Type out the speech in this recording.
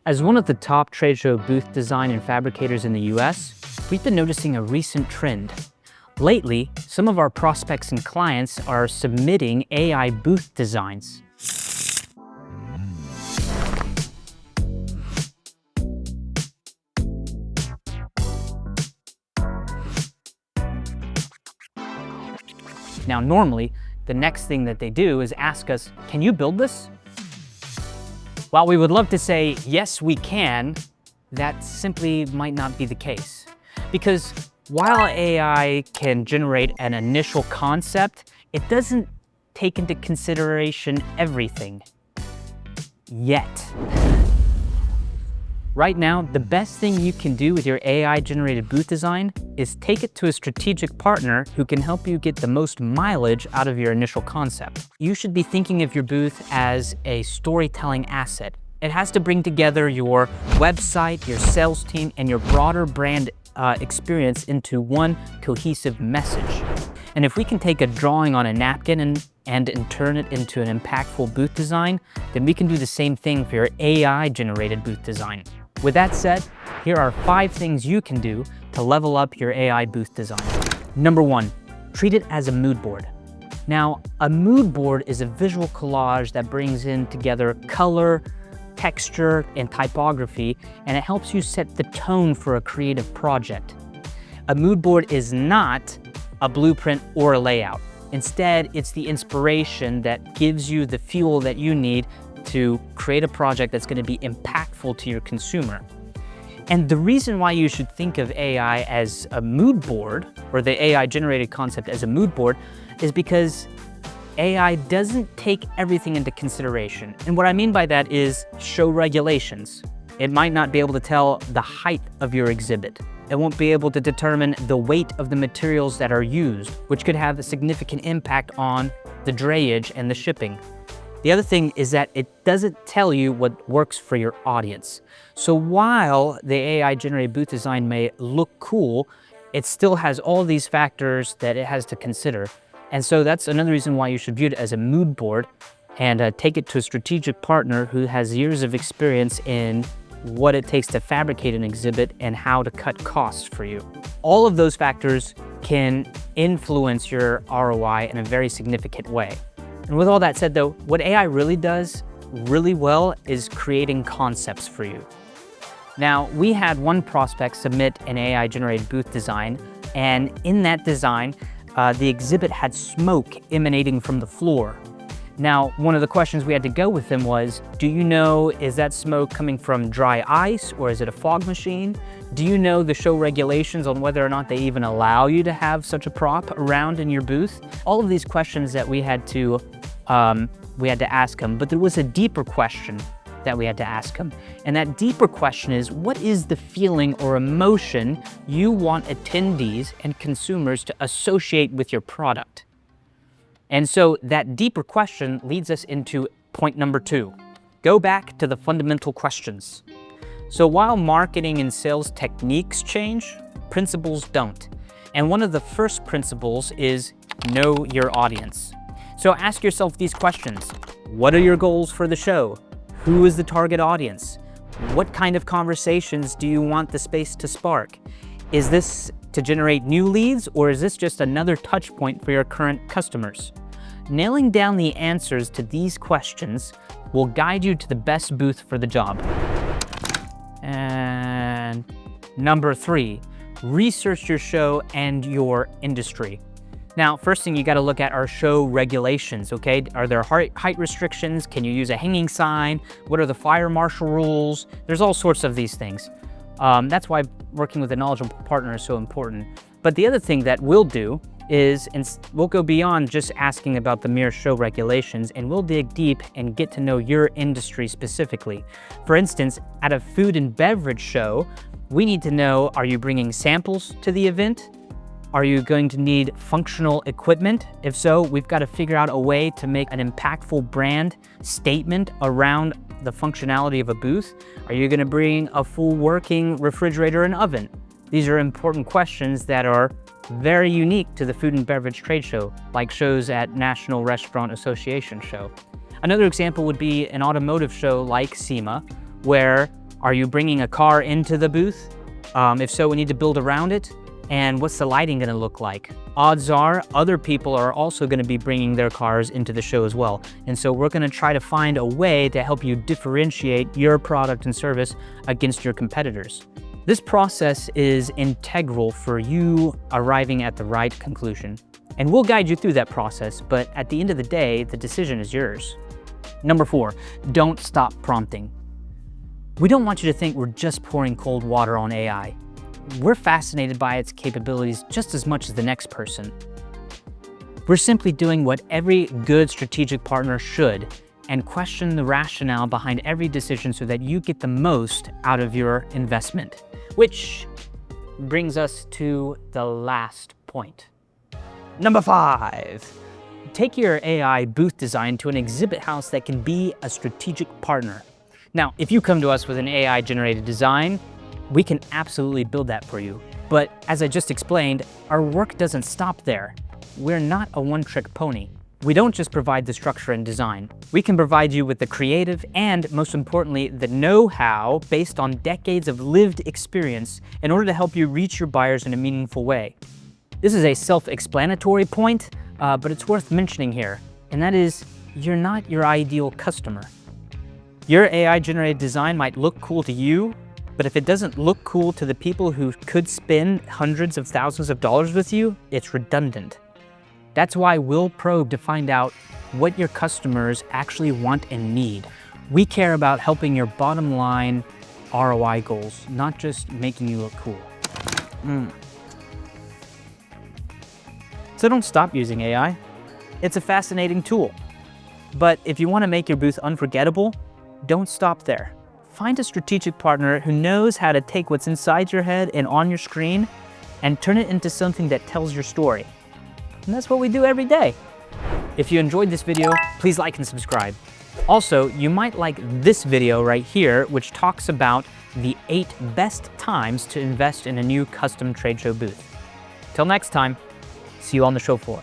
As one of the top trade show booth design and fabricators in the US, we've been noticing a recent trend. Lately, some of our prospects and clients are submitting AI booth designs. Now, normally, the next thing that they do is ask us, can you build this? While we would love to say, yes, we can, that simply might not be the case. Because while AI can generate an initial concept, it doesn't take into consideration everything. Yet. Right now, the best thing you can do with your AI-generated booth design is take it to a strategic partner who can help you get the most mileage out of your initial concept. You should be thinking of your booth as a storytelling asset. It has to bring together your website, your sales team, and your broader brand experience into one cohesive message. And if we can take a drawing on a napkin and turn it into an impactful booth design, then we can do the same thing for your AI-generated booth design. With that said, here are 5 things you can do to level up your AI booth design. Number 1, treat it as a mood board. Now, a mood board is a visual collage that brings in together color, texture, and typography, and it helps you set the tone for a creative project. A mood board is not a blueprint or a layout. Instead, it's the inspiration that gives you the fuel that you need to create a project that's going to be impactful to your consumer. And the reason why you should think of AI as a mood board, or the AI-generated concept as a mood board, is because AI doesn't take everything into consideration. And what I mean by that is show regulations. It might not be able to tell the height of your exhibit. It won't be able to determine the weight of the materials that are used, which could have a significant impact on the drayage and the shipping. The other thing is that it doesn't tell you what works for your audience. So while the AI-generated booth design may look cool, it still has all these factors that it has to consider. And so that's another reason why you should view it as a mood board and take it to a strategic partner who has years of experience in what it takes to fabricate an exhibit and how to cut costs for you. All of those factors can influence your ROI in a very significant way. And with all that said though, what AI really does really well is creating concepts for you. Now, we had one prospect submit an AI-generated booth design, and in that design, the exhibit had smoke emanating from the floor. Now, one of the questions we had to go with them was, do you know, is that smoke coming from dry ice or is it a fog machine? Do you know the show regulations on whether or not they even allow you to have such a prop around in your booth? All of these questions that we had to ask them, but there was a deeper question that we had to ask them. And that deeper question is, what is the feeling or emotion you want attendees and consumers to associate with your product? And so that deeper question leads us into point number 2. Go back to the fundamental questions. So while marketing and sales techniques change, principles don't. And one of the first principles is know your audience. So ask yourself these questions. What are your goals for the show? Who is the target audience? What kind of conversations do you want the space to spark? Is this to generate new leads, or is this just another touch point for your current customers? Nailing down the answers to these questions will guide you to the best booth for the job. And number 3, research your show and your industry. Now, first thing you got to look at are show regulations, okay? Are there height restrictions? Can you use a hanging sign? What are the fire marshal rules? There's all sorts of these things. That's why working with a knowledgeable partner is so important. But the other thing that we'll do is we'll go beyond just asking about the mere show regulations, and we'll dig deep and get to know your industry specifically. For instance, at a food and beverage show, we need to know, are you bringing samples to the event? Are you going to need functional equipment? If so, we've got to figure out a way to make an impactful brand statement around the functionality of a booth. Are you going to bring a full working refrigerator and oven? These are important questions that are very unique to the food and beverage trade show, like shows at National Restaurant Association show. Another example would be an automotive show like SEMA, where Are you bringing a car into the booth? If so, we need to build around it. And what's the lighting gonna look like? Odds are other people are also gonna be bringing their cars into the show as well. And so we're gonna try to find a way to help you differentiate your product and service against your competitors. This process is integral for you arriving at the right conclusion. And we'll guide you through that process, but at the end of the day, the decision is yours. Number 4, don't stop prompting. We don't want you to think we're just pouring cold water on AI. We're fascinated by its capabilities just as much as the next person. We're simply doing what every good strategic partner should and question the rationale behind every decision so that you get the most out of your investment. Which brings us to the last point. Number 5, take your AI booth design to an exhibit house that can be a strategic partner. Now, if you come to us with an AI-generated design, we can absolutely build that for you. But as I just explained, our work doesn't stop there. We're not a one-trick pony. We don't just provide the structure and design. We can provide you with the creative and, most importantly, the know-how based on decades of lived experience in order to help you reach your buyers in a meaningful way. This is a self-explanatory point, but it's worth mentioning here, and that is, you're not your ideal customer. Your AI-generated design might look cool to you, but if it doesn't look cool to the people who could spend hundreds of thousands of dollars with you, it's redundant. That's why we'll probe to find out what your customers actually want and need. We care about helping your bottom line ROI goals, not just making you look cool. So don't stop using AI. It's a fascinating tool. But if you want to make your booth unforgettable, don't stop there. Find a strategic partner who knows how to take what's inside your head and on your screen and turn it into something that tells your story. And that's what we do every day. If you enjoyed this video, please like and subscribe. Also, you might like this video right here, which talks about the 8 best times to invest in a new custom trade show booth. Till next time, see you on the show floor.